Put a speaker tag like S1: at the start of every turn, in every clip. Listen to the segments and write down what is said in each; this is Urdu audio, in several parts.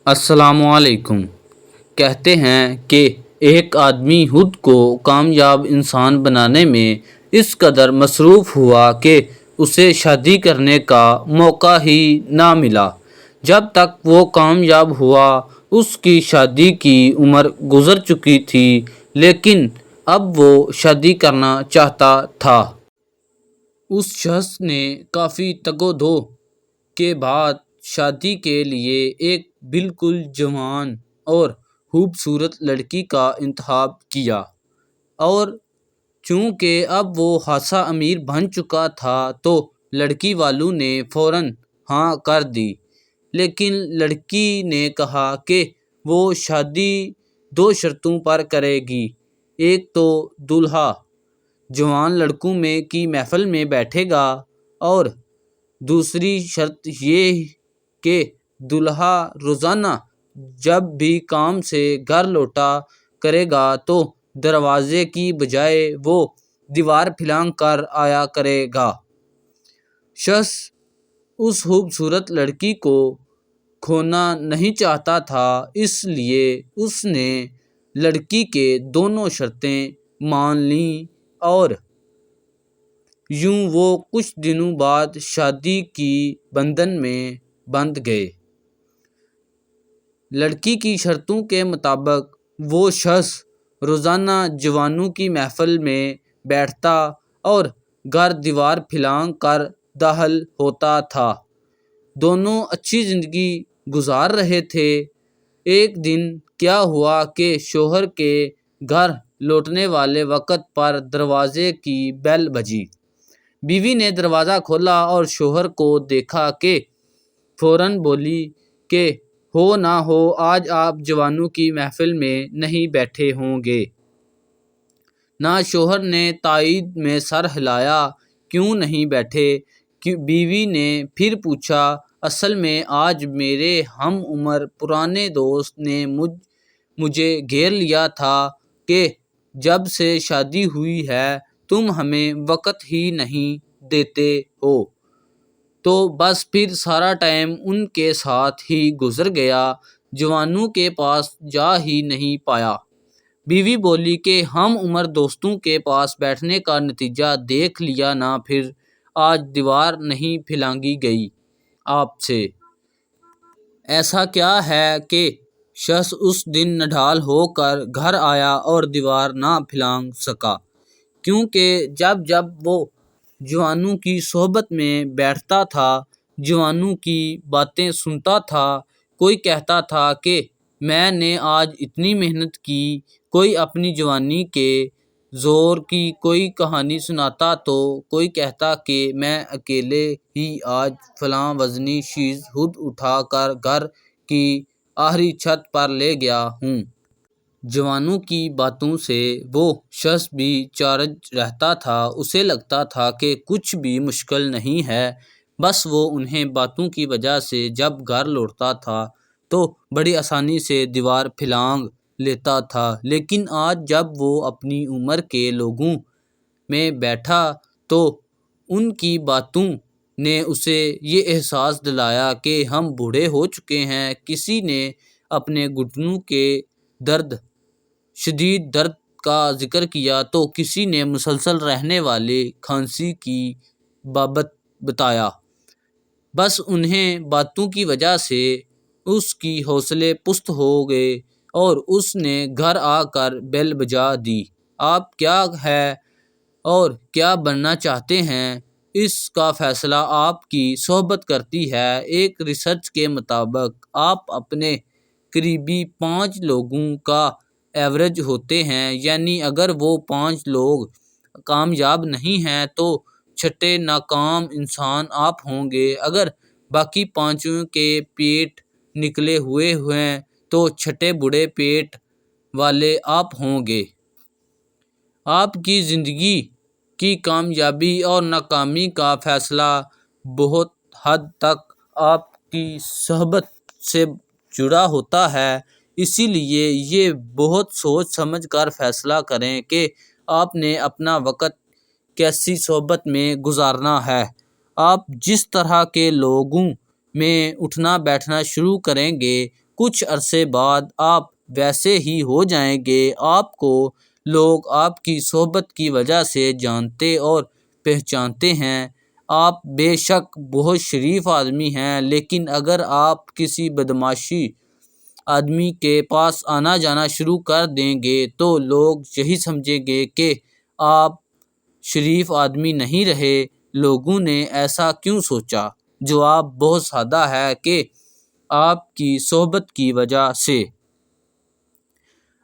S1: السلام علیکم۔ کہتے ہیں کہ ایک آدمی خود کو کامیاب انسان بنانے میں اس قدر مصروف ہوا کہ اسے شادی کرنے کا موقع ہی نہ ملا۔ جب تک وہ کامیاب ہوا اس کی شادی کی عمر گزر چکی تھی، لیکن اب وہ شادی کرنا چاہتا تھا۔ اس شخص نے کافی تگ و دو کے بعد شادی کے لیے ایک بالکل جوان اور خوبصورت لڑکی کا انتخاب کیا، اور چونکہ اب وہ خاصا امیر بن چکا تھا تو لڑکی والوں نے فوراً ہاں کر دی۔ لیکن لڑکی نے کہا کہ وہ شادی دو شرطوں پر کرے گی۔ ایک تو دولہا جوان لڑکوں کی محفل میں بیٹھے گا، اور دوسری شرط یہ کہ دولہا روزانہ جب بھی کام سے گھر لوٹا کرے گا تو دروازے کی بجائے وہ دیوار پھلانگ کر آیا کرے گا۔ شخص اس خوبصورت لڑکی کو کھونا نہیں چاہتا تھا، اس لیے اس نے لڑکی کے دونوں شرطیں مان لیں، اور یوں وہ کچھ دنوں بعد شادی کی بندھن میں بندھ گئے۔ لڑکی کی شرطوں کے مطابق وہ شخص روزانہ جوانوں کی محفل میں بیٹھتا اور گھر دیوار پھلانگ کر داخل ہوتا تھا۔ دونوں اچھی زندگی گزار رہے تھے۔ ایک دن کیا ہوا کہ شوہر کے گھر لوٹنے والے وقت پر دروازے کی بیل بجی۔ بیوی نے دروازہ کھولا اور شوہر کو دیکھا کہ فوراً بولی کہ ہو نہ ہو آج آپ جوانوں کی محفل میں نہیں بیٹھے ہوں گے۔ نہ شوہر نے تائید میں سر ہلایا، کیوں نہیں بیٹھے؟ بیوی نے پھر پوچھا، اصل میں آج میرے ہم عمر پرانے دوست نے مجھے گھیر لیا تھا کہ جب سے شادی ہوئی ہے تم ہمیں وقت ہی نہیں دیتے ہو، تو بس پھر سارا ٹائم ان کے ساتھ ہی گزر گیا، جوانوں کے پاس جا ہی نہیں پایا۔ بیوی بولی کہ ہم عمر دوستوں کے پاس بیٹھنے کا نتیجہ دیکھ لیا نا، پھر آج دیوار نہیں پھلانگی گئی آپ سے۔ ایسا کیا ہے کہ شخص اس دن نڈھال ہو کر گھر آیا اور دیوار نہ پھلانگ سکا؟ کیونکہ جب جب وہ جوانوں کی صحبت میں بیٹھتا تھا، جوانوں کی باتیں سنتا تھا، کوئی کہتا تھا کہ میں نے آج اتنی محنت کی، کوئی اپنی جوانی کے زور کی کوئی کہانی سناتا تو کوئی کہتا کہ میں اکیلے ہی آج فلاں وزنی چیز خود اٹھا کر گھر کی آخری چھت پر لے گیا ہوں۔ جوانوں کی باتوں سے وہ شخص بھی چارج رہتا تھا، اسے لگتا تھا کہ کچھ بھی مشکل نہیں ہے، بس وہ انہیں باتوں کی وجہ سے جب گھر لوٹتا تھا تو بڑی آسانی سے دیوار پھلانگ لیتا تھا۔ لیکن آج جب وہ اپنی عمر کے لوگوں میں بیٹھا تو ان کی باتوں نے اسے یہ احساس دلایا کہ ہم بوڑھے ہو چکے ہیں۔ کسی نے اپنے گھٹنوں کے شدید درد کا ذکر کیا تو کسی نے مسلسل رہنے والی کھانسی کی بابت بتایا۔ بس انہیں باتوں کی وجہ سے اس کی حوصلے پست ہو گئے اور اس نے گھر آ کر بیل بجا دی۔ آپ کیا ہیں اور کیا بننا چاہتے ہیں، اس کا فیصلہ آپ کی صحبت کرتی ہے۔ ایک ریسرچ کے مطابق آپ اپنے قریبی 5 لوگوں کا ایوریج ہوتے ہیں، یعنی اگر وہ 5 لوگ کامیاب نہیں ہیں تو چھٹے ناکام انسان آپ ہوں گے۔ اگر باقی 5 کے پیٹ نکلے ہوئے ہیں تو چھٹے بڑے پیٹ والے آپ ہوں گے۔ آپ کی زندگی کی کامیابی اور ناکامی کا فیصلہ بہت حد تک آپ کی صحبت سے جڑا ہوتا ہے، اسی لیے یہ بہت سوچ سمجھ کر فیصلہ کریں کہ آپ نے اپنا وقت کیسی صحبت میں گزارنا ہے۔ آپ جس طرح کے لوگوں میں اٹھنا بیٹھنا شروع کریں گے، کچھ عرصے بعد آپ ویسے ہی ہو جائیں گے۔ آپ کو لوگ آپ کی صحبت کی وجہ سے جانتے اور پہچانتے ہیں۔ آپ بے شک بہت شریف آدمی ہیں، لیکن اگر آپ کسی بدمعاش آدمی کے پاس آنا جانا شروع کر دیں گے تو لوگ یہی سمجھیں گے کہ آپ شریف آدمی نہیں رہے۔ لوگوں نے ایسا کیوں سوچا؟ جواب بہت سادہ ہے کہ آپ کی صحبت کی وجہ سے۔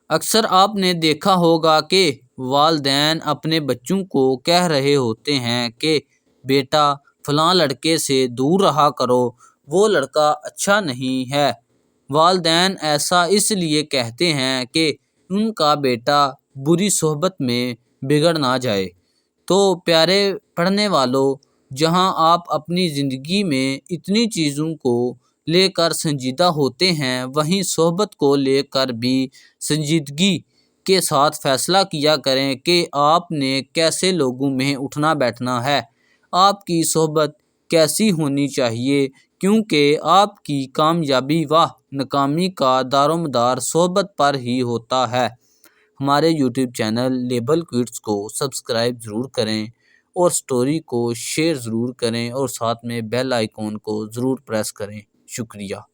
S1: اکثر آپ نے دیکھا ہوگا کہ والدین اپنے بچوں کو کہہ رہے ہوتے ہیں کہ بیٹا فلاں لڑکے سے دور رہا کرو، وہ لڑکا اچھا نہیں ہے۔ والدین ایسا اس لیے کہتے ہیں کہ ان کا بیٹا بری صحبت میں بگڑ نہ جائے۔ تو پیارے پڑھنے والوں، جہاں آپ اپنی زندگی میں اتنی چیزوں کو لے کر سنجیدہ ہوتے ہیں، وہیں صحبت کو لے کر بھی سنجیدگی کے ساتھ فیصلہ کیا کریں کہ آپ نے کیسے لوگوں میں اٹھنا بیٹھنا ہے، آپ کی صحبت کیسی ہونی چاہیے، کیونکہ آپ کی کامیابی و ناکامی کا دار و مدار صحبت پر ہی ہوتا ہے۔ ہمارے یوٹیوب چینل لیبل کوئٹس کو سبسکرائب ضرور کریں اور سٹوری کو شیئر ضرور کریں اور ساتھ میں بیل آئیکن کو ضرور پریس کریں۔ شکریہ۔